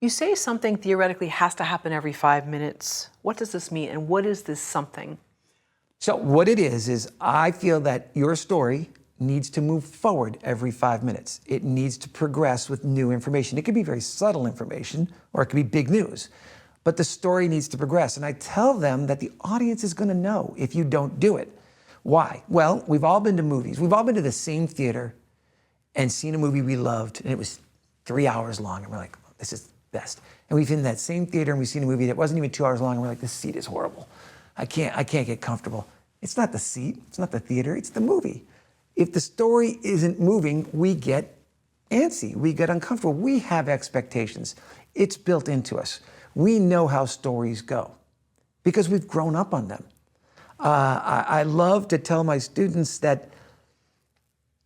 You say something theoretically has to happen every 5 minutes. What does this mean, and what is this something? So what it is I feel that your story needs to move forward every 5 minutes. It needs to progress with new information. It could be very subtle information, or it could be big news, but the story needs to progress. And I tell them that the audience is gonna know if you don't do it. Why? Well, we've all been to movies. We've all been to the same theater and seen a movie we loved, and it was 3 hours long, and we're like, oh, this is best. And we've been in that same theater and we've seen a movie that wasn't even 2 hours long, and we're like, this seat is horrible. I can't get comfortable. It's not the seat, it's not the theater, it's the movie. If the story isn't moving, we get antsy, we get uncomfortable. We have expectations. It's built into us. We know how stories go because we've grown up on them. I love to tell my students that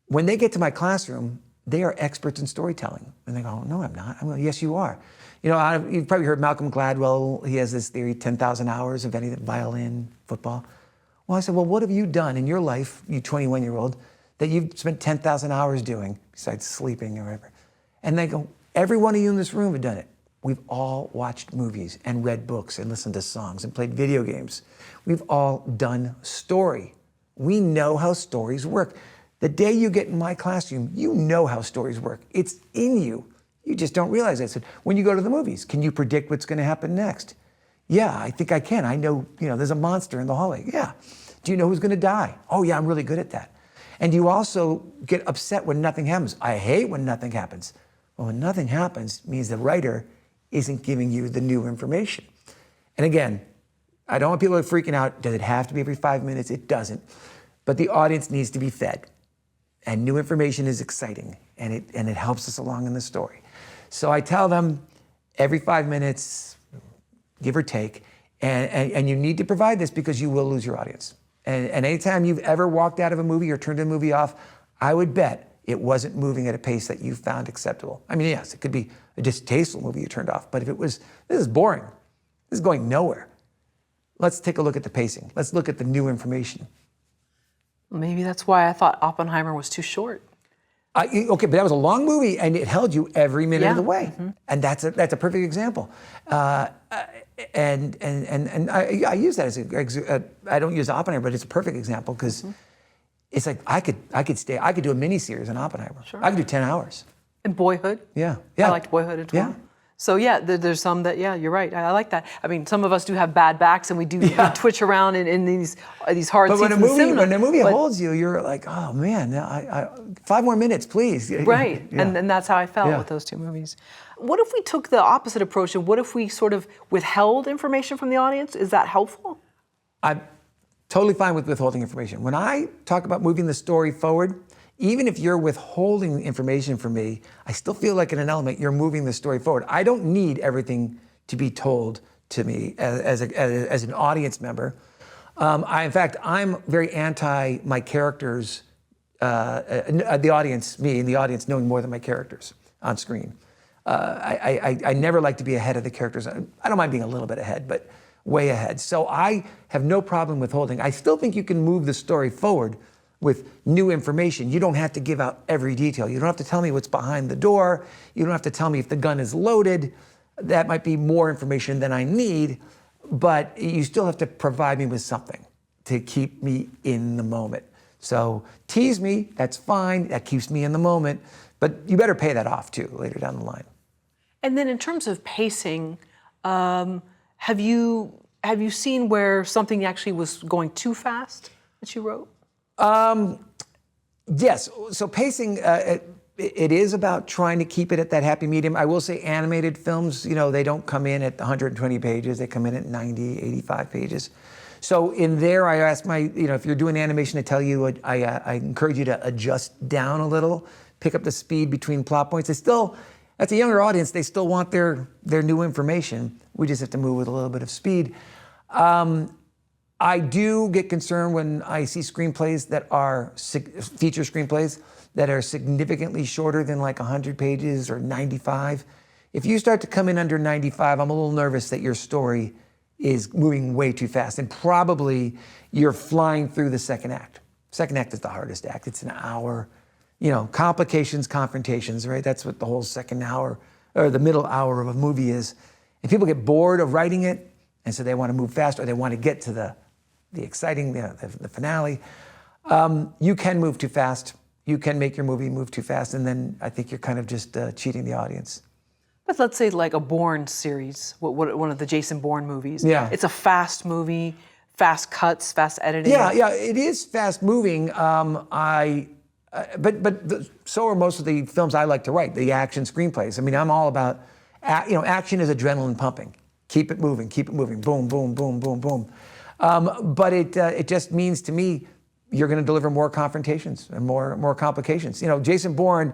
when they get to my classroom, they are experts in storytelling. And they go, no, I'm not. I'm like, yes, you are. You know, you've probably heard Malcolm Gladwell. He has this theory, 10,000 hours of anything, violin, football. Well, I said, well, what have you done in your life, you 21-year-old, that you've spent 10,000 hours doing besides sleeping or whatever? And they go, every one of you in this room have done it. We've all watched movies and read books and listened to songs and played video games. We've all done story. We know how stories work. The day you get in my classroom, you know how stories work. It's in you. You just don't realize it. I said, when you go to the movies, can you predict what's going to happen next? Yeah, I think I can. I know, there's a monster in the hallway. Yeah. Do you know who's going to die? Oh, yeah, I'm really good at that. And you also get upset when nothing happens. I hate when nothing happens. Well, when nothing happens means the writer isn't giving you the new information. And again, I don't want people freaking out. Does it have to be every 5 minutes? It doesn't. But the audience needs to be fed. And new information is exciting, and it helps us along in the story. So I tell them every 5 minutes, give or take, and you need to provide this because you will lose your audience. And anytime you've ever walked out of a movie or turned a movie off, I would bet it wasn't moving at a pace that you found acceptable. I mean, yes, it could be a distasteful movie you turned off, but if it was, this is boring, this is going nowhere. Let's take a look at the pacing. Let's look at the new information. Maybe that's why I thought Oppenheimer was too short. Okay, but that was a long movie, and it held you every minute of the way, and that's a perfect example. And I use that as I don't use Oppenheimer, but it's a perfect example because it's like I could do a mini series on Oppenheimer. Sure. I could do 10 hours. And Boyhood. Yeah. I liked Boyhood as well. Yeah. So yeah, there's some that, yeah, you're right. I like that. I mean, some of us do have bad backs, and we do twitch around in these hard but seats in the cinema. When a movie holds you, you're like, oh man, 5 more minutes, please. Right, Yeah. And that's how I felt with those two movies. What if we took the opposite approach, and what if we sort of withheld information from the audience? Is that helpful? I'm totally fine with withholding information. When I talk about moving the story forward, even if you're withholding information from me, I still feel like in an element you're moving the story forward. I don't need everything to be told to me as an audience member. In fact, I'm very anti my characters, the audience, me and the audience knowing more than my characters on screen. I never like to be ahead of the characters. I don't mind being a little bit ahead, but way ahead. So I have no problem withholding. I still think you can move the story forward with new information. You don't have to give out every detail. You don't have to tell me what's behind the door. You don't have to tell me if the gun is loaded. That might be more information than I need, but you still have to provide me with something to keep me in the moment. So tease me, that's fine, that keeps me in the moment, but you better pay that off too later down the line. And then in terms of pacing, have you seen where something actually was going too fast that you wrote? Yes, so pacing, it is about trying to keep it at that happy medium. I will say animated films, they don't come in at 120 pages, they come in at 90, 85 pages. So in there, I ask if you're doing animation, I tell you, I encourage you to adjust down a little, pick up the speed between plot points. That's a younger audience, they still want their new information. We just have to move with a little bit of speed. I do get concerned when I see screenplays that are feature screenplays that are significantly shorter than like 100 pages or 95. If you start to come in under 95, I'm a little nervous that your story is moving way too fast, and probably you're flying through the second act. Second act is the hardest act. It's an hour, complications, confrontations, right? That's what the whole second hour or the middle hour of a movie is. And people get bored of writing it, and so they want to move fast, or they want to get to the exciting, the finale. You can move too fast. You can make your movie move too fast, and then I think you're kind of just cheating the audience. But let's say like a Bourne series, one of the Jason Bourne movies. Yeah. It's a fast movie, fast cuts, fast editing. Yeah, it is fast moving. So are most of the films I like to write, the action screenplays. I mean, I'm all about, action is adrenaline pumping. Keep it moving, boom, boom, boom, boom, boom. But it just means to me, you're going to deliver more confrontations and more complications. Jason Bourne,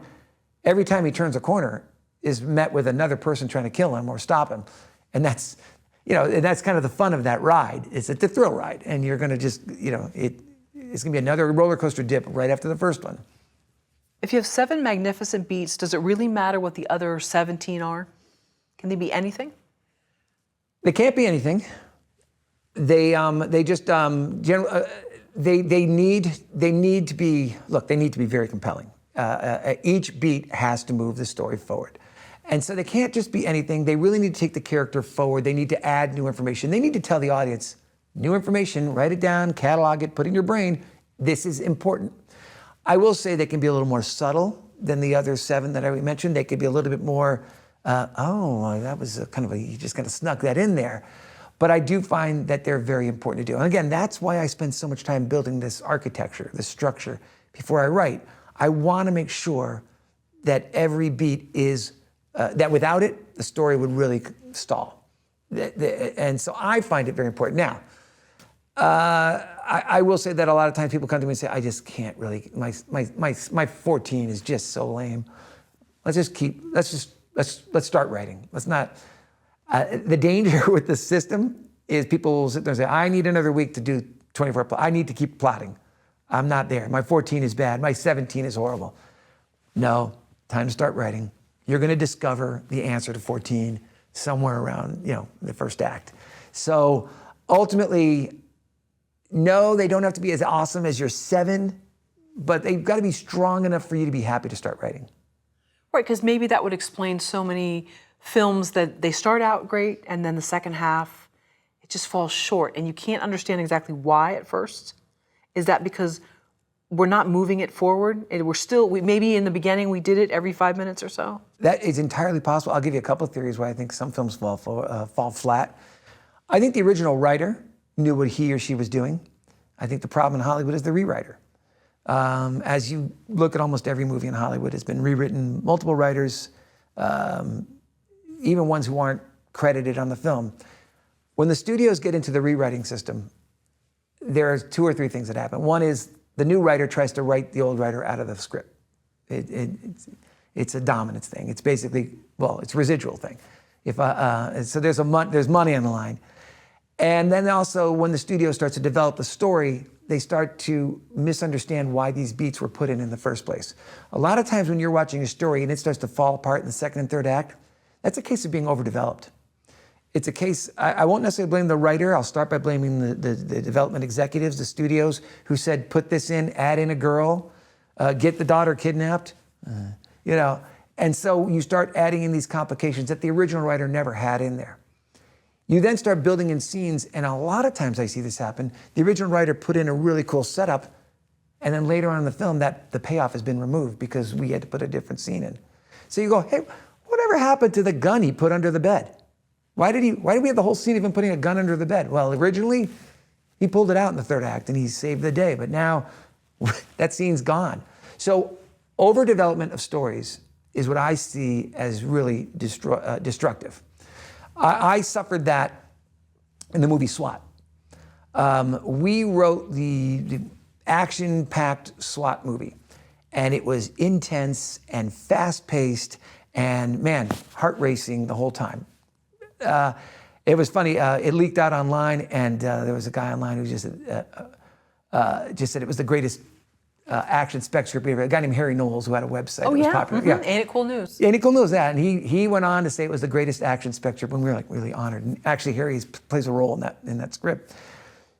every time he turns a corner, is met with another person trying to kill him or stop him, and that's kind of the fun of that ride. It's a thrill ride, and you're going to just, it's going to be another roller coaster dip right after the first one. If you have 7 magnificent beats, does it really matter what the other 17 are? Can they be anything? They can't be anything. They need to be very compelling. Each beat has to move the story forward. And so they can't just be anything. They really need to take the character forward. They need to add new information. They need to tell the audience, new information, write it down, catalog it, put it in your brain. This is important. I will say they can be a little more subtle than the other 7 that I mentioned. They could be a little bit more, that was you just kind of snuck that in there. But I do find that they're very important to do. And again, that's why I spend so much time building this architecture, this structure, before I write. I want to make sure that every beat is, that without it, the story would really stall. And so I find it very important. Now, I will say that a lot of times people come to me and say, I just can't really, my 14 is just so lame. Let's start writing. Let's not, the danger with the system is people will sit there and say, I need another week to do 24, I need to keep plotting. I'm not there. My 14 is bad. My 17 is horrible. No, time to start writing. You're going to discover the answer to 14 somewhere around, the first act. So ultimately, no, they don't have to be as awesome as your 7, but they've got to be strong enough for you to be happy to start writing. Right, because maybe that would explain so many films that they start out great and then the second half, it just falls short and you can't understand exactly why at first. Is that because we're not moving it forward? Maybe in the beginning we did it every 5 minutes or so? That is entirely possible. I'll give you a couple of theories why I think some films fall flat. I think the original writer knew what he or she was doing. I think the problem in Hollywood is the rewriter. As you look at almost every movie in Hollywood, it's been rewritten, multiple writers, even ones who aren't credited on the film. When the studios get into the rewriting system, there are 2 or 3 things that happen. One is the new writer tries to write the old writer out of the script. It's a dominance thing. It's basically, it's a residual thing. So there's money on the line. And then also when the studio starts to develop the story, they start to misunderstand why these beats were put in the first place. A lot of times when you're watching a story and it starts to fall apart in the second and third act, that's a case of being overdeveloped. It's a case, I won't necessarily blame the writer. I'll start by blaming the development executives, the studios, who said, put this in, add in a girl, get the daughter kidnapped, And so you start adding in these complications that the original writer never had in there. You then start building in scenes, and a lot of times I see this happen. The original writer put in a really cool setup, and then later on in the film, the payoff has been removed because we had to put a different scene in. So you go, hey, whatever happened to the gun he put under the bed? Why did we have the whole scene of him putting a gun under the bed? Well, originally, he pulled it out in the third act and he saved the day, but now that scene's gone. So overdevelopment of stories is what I see as really destructive. I suffered that in the movie S.W.A.T. We wrote the action-packed S.W.A.T. movie, and it was intense and fast-paced and, man, heart-racing the whole time. It was funny. It leaked out online, and there was a guy online who just said it was the greatest action spec script ever. A guy named Harry Knowles who had a website that was popular. Mm-hmm. Yeah, Ain't It Cool News. Ain't It Cool News, that. And he went on to say it was the greatest action spec script, and we were like really honored. And actually, Harry plays a role in that script.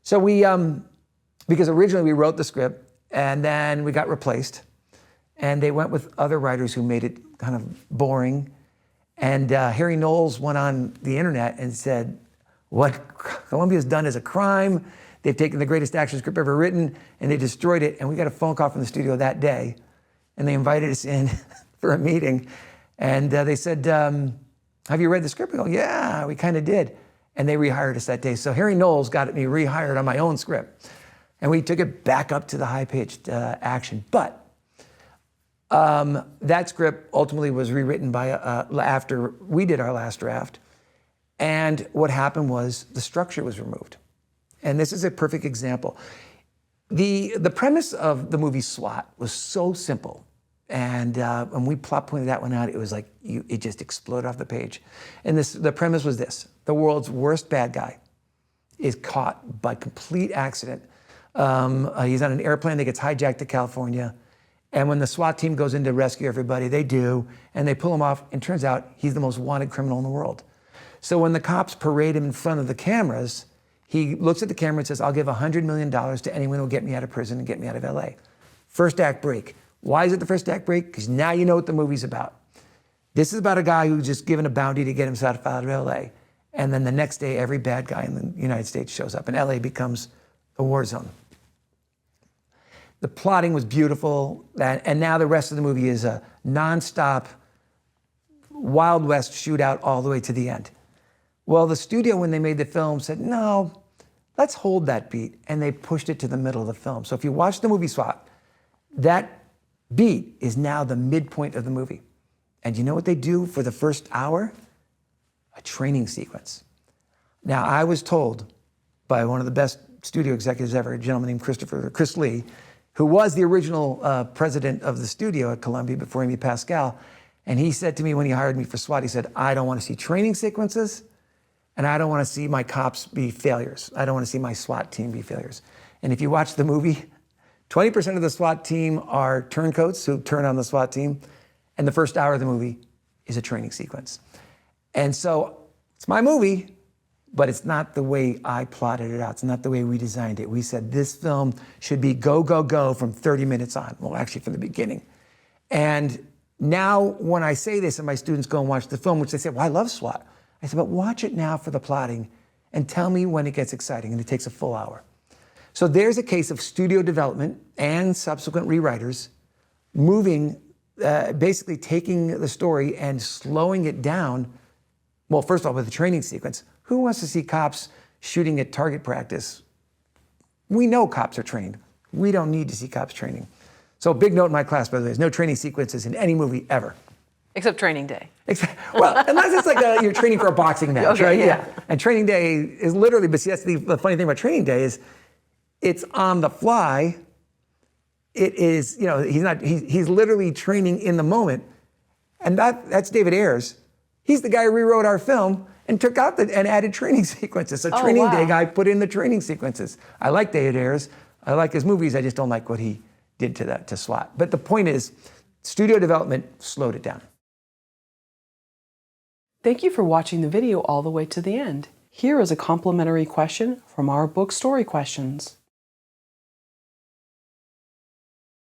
So we, because originally we wrote the script, and then we got replaced, and they went with other writers who made it kind of boring. And Harry Knowles went on the internet and said, what Columbia's done is a crime. They've taken the greatest action script ever written and they destroyed it. And we got a phone call from the studio that day. And they invited us in for a meeting. And they said, have you read the script? We go, yeah, we kind of did. And they rehired us that day. So Harry Knowles got me rehired on my own script. And we took it back up to the high-pitched action. But that script ultimately was rewritten by after we did our last draft. And what happened was the structure was removed. And this is a perfect example. The premise of the movie S.W.A.T was so simple. And when we plot pointed that one out, it was like, it just exploded off the page. And the premise was this: the world's worst bad guy is caught by complete accident. He's on an airplane that gets hijacked to California. And when the SWAT team goes in to rescue everybody, they do, and they pull him off, and turns out he's the most wanted criminal in the world. So when the cops parade him in front of the cameras, he looks at the camera and says, I'll give $100 million to anyone who will get me out of prison and get me out of LA. First act break. Why is it the first act break? Because now you know what the movie's about. This is about a guy who's just given a bounty to get himself out of LA. And then the next day, every bad guy in the United States shows up, and LA becomes a war zone. The plotting was beautiful, and now the rest of the movie is a nonstop Wild West shootout all the way to the end. Well, the studio, when they made the film, said, no, let's hold that beat, and they pushed it to the middle of the film. So if you watch the movie S.W.A.T, that beat is now the midpoint of the movie. And you know what they do for the first hour? A training sequence. Now, I was told by one of the best studio executives ever, a gentleman named Chris Lee, who was the original president of the studio at Columbia before he met Pascal. And he said to me when he hired me for S.W.A.T, he said, I don't want to see training sequences, and I don't want to see my cops be failures. I don't want to see my SWAT team be failures. And if you watch the movie, 20% of the SWAT team are turncoats who turn on the SWAT team, and the first hour of the movie is a training sequence. And so it's my movie, but it's not the way I plotted it out. It's not the way we designed it. We said this film should be go, go, go from 30 minutes on. Well, actually from the beginning. And now when I say this and my students go and watch the film, which they say, well, I love S.W.A.T. I said, but watch it now for the plotting and tell me when it gets exciting, and it takes a full hour. So there's a case of studio development and subsequent rewriters moving, basically taking the story and slowing it down. Well, first of all, with the training sequence. Who wants to see cops shooting at target practice? We know cops are trained. We don't need to see cops training. So big note in my class, by the way, there's no training sequences in any movie ever. Except Training Day. Well, unless it's like you're training for a boxing match, okay, right? Yeah. And Training Day is literally, but see, that's the funny thing about Training Day is it's on the fly. It is, he's literally training in the moment. And that's David Ayers. He's the guy who rewrote our film and took out and added training sequences. So Training Day guy put in the training sequences. I like David Ayers. I like his movies. I just don't like what he did to S.W.A.T. But the point is, studio development slowed it down. Thank you for watching the video all the way to the end. Here is a complimentary question from our book Story Questions.